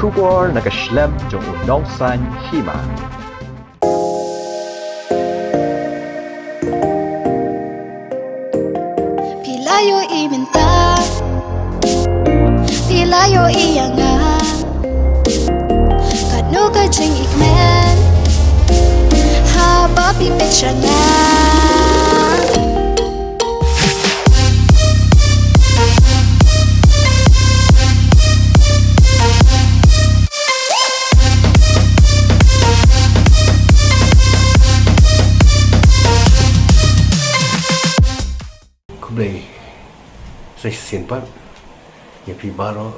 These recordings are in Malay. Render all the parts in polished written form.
Kubor nakaslem jong unongsan Hima. Pilayo iminta, pilayo iyanga, kanu ka jing ikmen, haba pipit siya nga. Pyllait saya simpan yang pibaro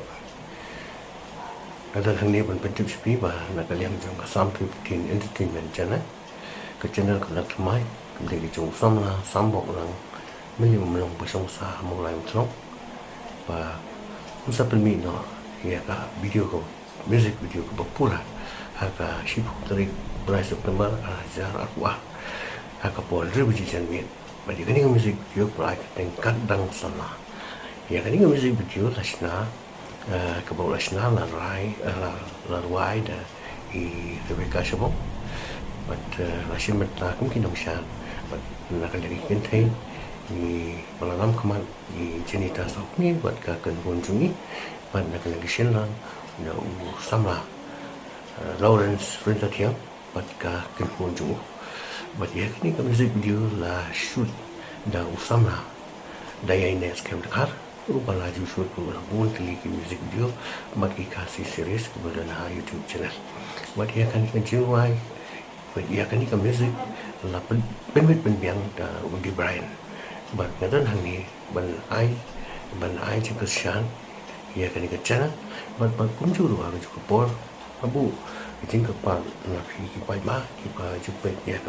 ada hang ni pun penting sepi bah nak kalian jom ke Samla entertainment channel ke channel ke nak mai kemudian jom Samla sambok lang melong bersama sah mulai untuk bah usa pelmi no ya ka video ko music video ko popular haka shipu dari bulan September ajar arwah haka pol rebuji Janmiet. Baje kani music video prai tingkat dang sana. Ya kani music video lasna ke bawah lasna la rai da I Rebecca Shabo. But lasin mata mungkin namshan. But nak lagi kentai I malam keman I cerita sokni buat ka kunjungi. But nak lagi senang na Samla Lawrence Renta Tiang buat ka kunjungi. But ya kini ka music video la shoot da Samla daya ini skam dekar rupa laju shoot ko la monthly ki music video but ikasi series ko na YouTube channel. But ya kani ka Jingrwai but ya kani ka music la penbiang da undi Brian. But ngadan hangi ban ai cikasyan ya kani ka channel but kunjuru aga ko por abu Jika pa na ki pa ma ki pa jupet ya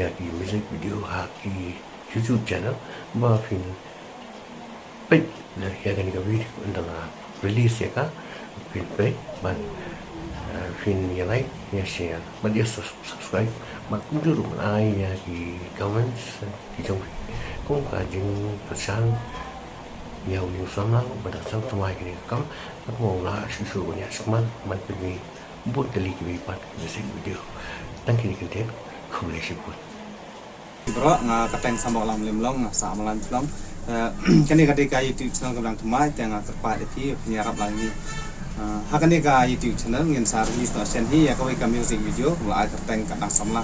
ki music video ha ki YouTube channel ma fin pe na ya kan video ndala release ya ka fin pe ban fin ya like ya share ban ya subscribe ma cũng chưa đủ ai ya ki comments ki trong cũng cả những person nhiều Samla pada sang semai kini kam aku mau lah susu banyak seman man pergi buat kali kibat music video dan kini kita boleh sebut bro nga kateng sambok lam limlong sa malan tlong kani ketika YouTube channel kembang temai tengah terpat di penyarap lagi hakani ka YouTube channel ngin sarvi station hi ya kawai ka music video mulai kateng kadang samla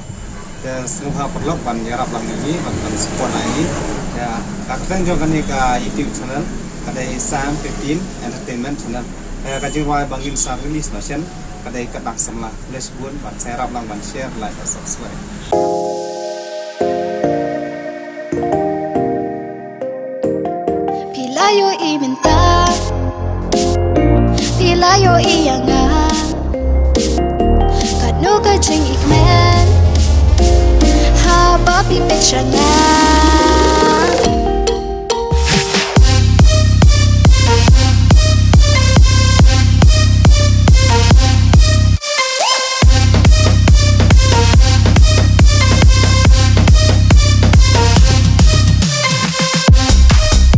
dan semua perlu ban yarap lang ini ban support lagi ya kateng jo kani ka YouTube channel kadai Sam 15 entertainment channel ka Jingrwai bangin sarvi station kadai kadang Samla let's go ban serap lang ban share like dan subscribe. Pilayo iminta, pilayo iyanga, kanu ka jing ikmen, haba pipit siya nga.